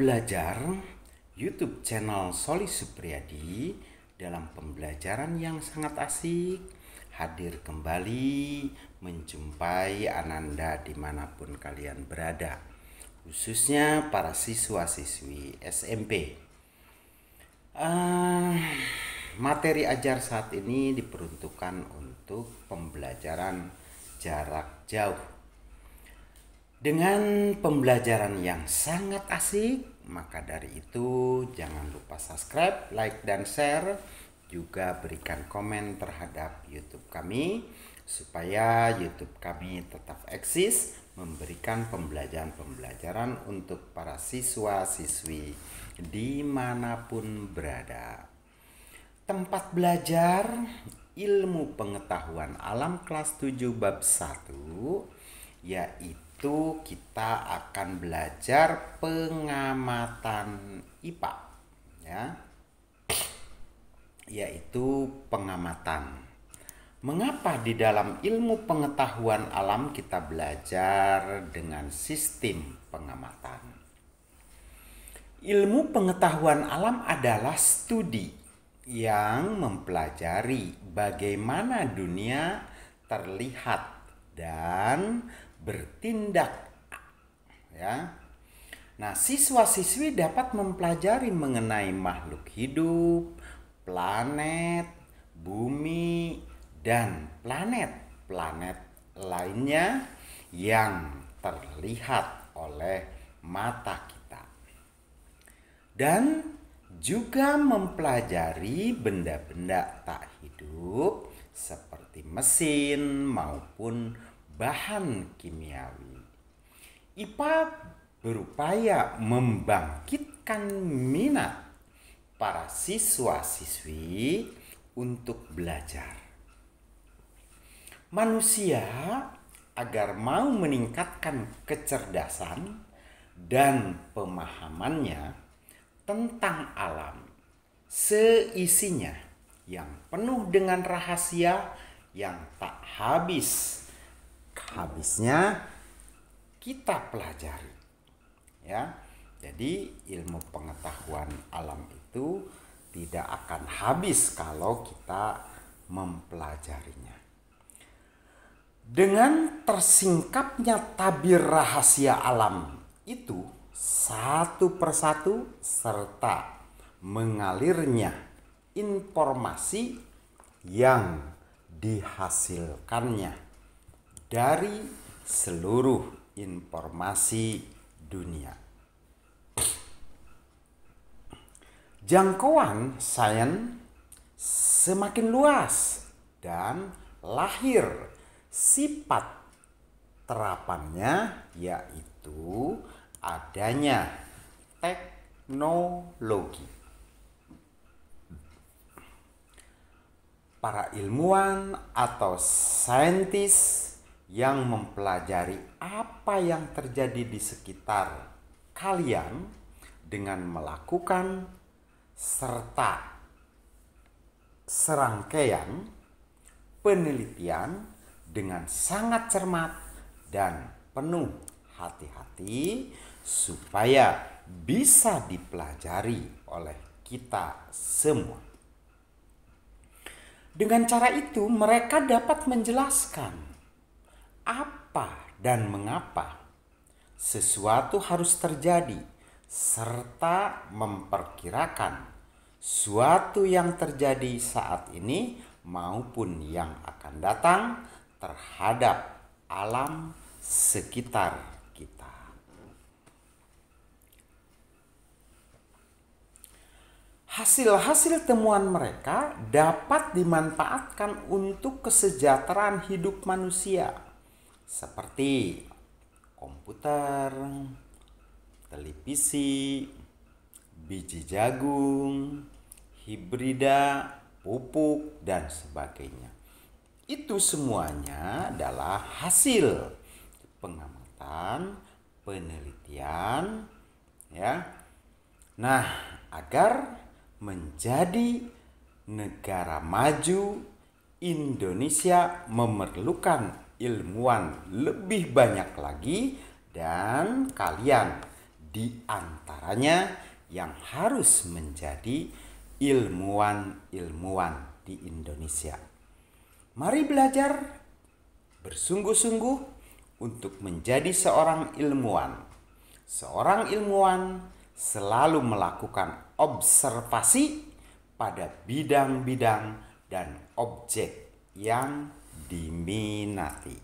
belajar YouTube channel Soli Supriyadi dalam pembelajaran yang sangat asik hadir kembali menjumpai Ananda dimanapun kalian berada, khususnya para siswa-siswi SMP. Materi ajar saat ini diperuntukkan untuk pembelajaran jarak jauh. Dengan pembelajaran yang sangat asik, maka dari itu jangan lupa subscribe, like, dan share. Juga berikan komen terhadap YouTube kami supaya YouTube kami tetap eksis memberikan pembelajaran untuk para siswa-siswi dimanapun berada. Tempat belajar ilmu pengetahuan alam kelas 7 bab 1 yaitu kita akan belajar pengamatan IPA ya. Yaitu pengamatan. Mengapa di dalam ilmu pengetahuan alam kita belajar dengan sistem pengamatan? Ilmu pengetahuan alam adalah studi yang mempelajari bagaimana dunia terlihat dan bertindak ya. Nah, siswa-siswi dapat mempelajari mengenai makhluk hidup, planet, bumi, dan planet-planet lainnya yang terlihat oleh mata kita. Dan juga mempelajari benda-benda tak hidup seperti mesin maupun bahan kimiawi. IPA berupaya membangkitkan minat para siswa-siswi untuk belajar. Manusia agar mau meningkatkan kecerdasan dan pemahamannya tentang alam seisinya yang penuh dengan rahasia yang tak habisnya kita pelajari ya. Jadi ilmu pengetahuan alam itu tidak akan habis kalau kita mempelajarinya. Dengan tersingkapnya tabir rahasia alam itu satu persatu serta mengalirnya informasi yang dihasilkannya dari seluruh informasi dunia. Jangkauan sains semakin luas dan lahir sifat terapannya yaitu adanya teknologi. Para ilmuwan atau saintis yang mempelajari apa yang terjadi di sekitar kalian dengan melakukan serta serangkaian penelitian dengan sangat cermat dan penuh hati-hati supaya bisa dipelajari oleh kita semua. Dengan cara itu mereka dapat menjelaskan apa dan mengapa sesuatu harus terjadi serta memperkirakan suatu yang terjadi saat ini maupun yang akan datang terhadap alam sekitar kita. Hasil-hasil temuan mereka dapat dimanfaatkan untuk kesejahteraan hidup manusia seperti komputer, televisi, biji jagung, hibrida, pupuk, dan sebagainya. Itu semuanya adalah hasil pengamatan, penelitian ya. Nah, agar menjadi negara maju, Indonesia memerlukan ilmuwan lebih banyak lagi dan kalian di antaranya yang harus menjadi ilmuwan-ilmuwan di Indonesia. Mari belajar bersungguh-sungguh untuk menjadi seorang ilmuwan. Seorang ilmuwan selalu melakukan observasi pada bidang-bidang dan objek yang diminati.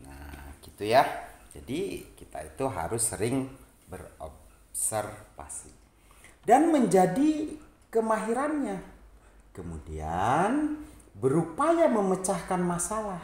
Nah, gitu ya. Jadi kita itu harus sering berobservasi dan menjadi kemahirannya. Kemudian berupaya memecahkan masalah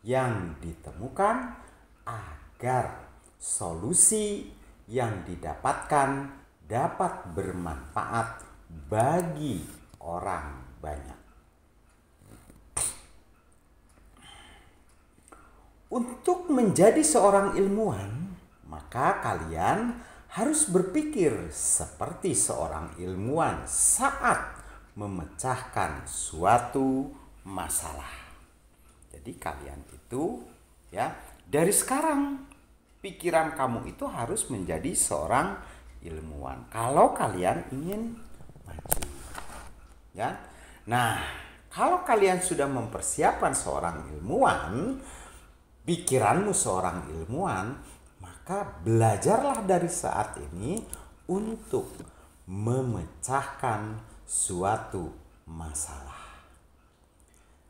yang ditemukan agar solusi yang didapatkan dapat bermanfaat bagi orang banyak. Untuk menjadi seorang ilmuwan, maka kalian harus berpikir seperti seorang ilmuwan saat memecahkan suatu masalah. Jadi kalian itu ya, dari sekarang pikiran kamu itu harus menjadi seorang ilmuwan kalau kalian ingin maju. Ya. Nah, kalau kalian sudah mempersiapkan seorang ilmuwan, pikiranmu seorang ilmuwan, maka belajarlah dari saat ini untuk memecahkan suatu masalah.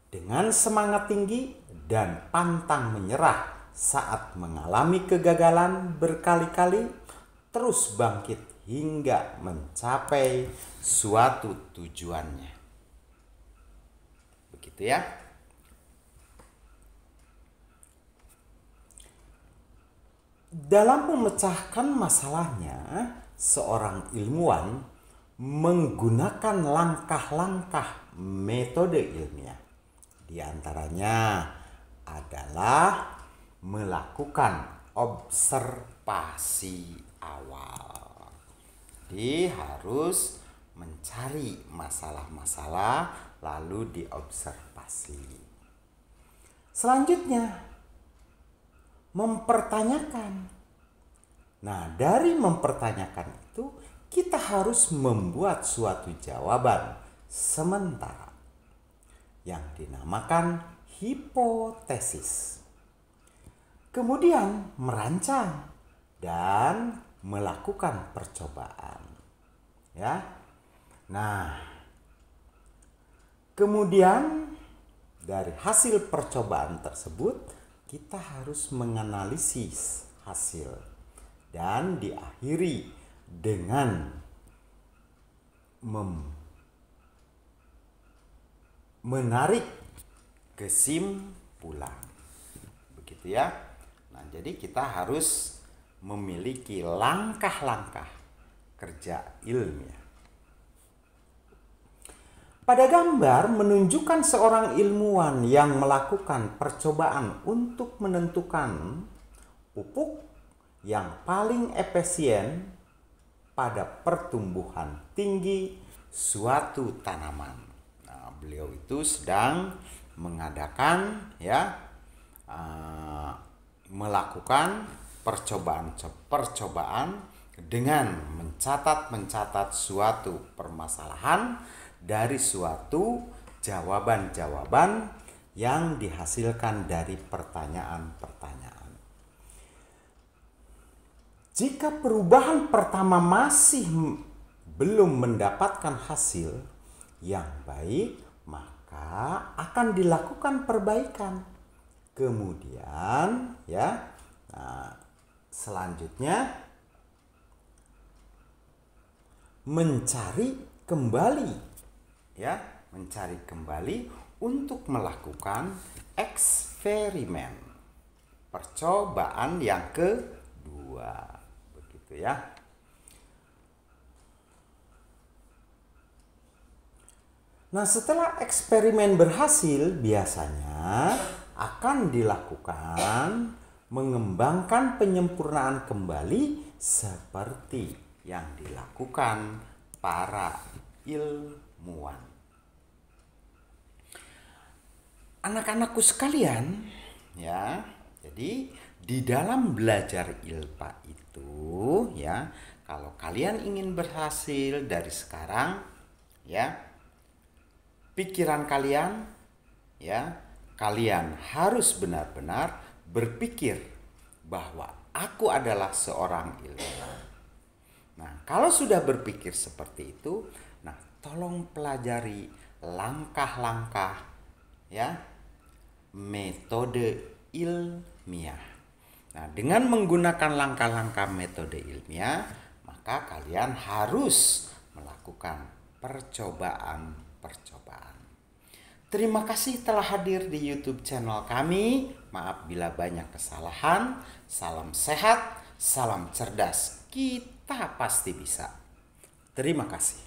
Dengan semangat tinggi dan pantang menyerah saat mengalami kegagalan berkali-kali, terus bangkit hingga mencapai suatu tujuannya. Begitu ya. Dalam memecahkan masalahnya, seorang ilmuwan menggunakan langkah-langkah metode ilmiah. Di antaranya adalah melakukan observasi awal. Jadi harus mencari masalah-masalah lalu diobservasi. Selanjutnya mempertanyakan. Nah, dari mempertanyakan itu kita harus membuat suatu jawaban sementara yang dinamakan hipotesis. Kemudian merancang dan melakukan percobaan. Ya. Nah, kemudian dari hasil percobaan tersebut kita harus menganalisis hasil dan diakhiri dengan menarik kesimpulan. Begitu ya. Nah, jadi kita harus memiliki langkah-langkah kerja ilmiah. Pada gambar menunjukkan seorang ilmuwan yang melakukan percobaan untuk menentukan pupuk yang paling efisien pada pertumbuhan tinggi suatu tanaman. Nah, beliau itu sedang mengadakan melakukan percobaan dengan mencatat suatu permasalahan dari suatu jawaban-jawaban yang dihasilkan dari pertanyaan-pertanyaan. Jika perubahan pertama masih belum mendapatkan hasil yang baik, maka akan dilakukan perbaikan. Kemudian selanjutnya mencari kembali untuk melakukan eksperimen percobaan yang kedua, begitu ya. Nah, setelah eksperimen berhasil, biasanya akan dilakukan mengembangkan penyempurnaan kembali seperti yang dilakukan para ilmuwan. Anak-anakku sekalian, ya. Jadi di dalam belajar ILPA itu itu ya, kalau kalian ingin berhasil dari sekarang ya, pikiran kalian ya, kalian harus benar-benar berpikir bahwa aku adalah seorang ilmuwan. Nah, kalau sudah berpikir seperti itu, nah tolong pelajari langkah-langkah ya, metode ilmiah. Nah, dengan menggunakan langkah-langkah metode ilmiah, maka kalian harus melakukan percobaan-percobaan. Terima kasih telah hadir di YouTube channel kami. Maaf bila banyak kesalahan. Salam sehat, salam cerdas. Kita pasti bisa. Terima kasih.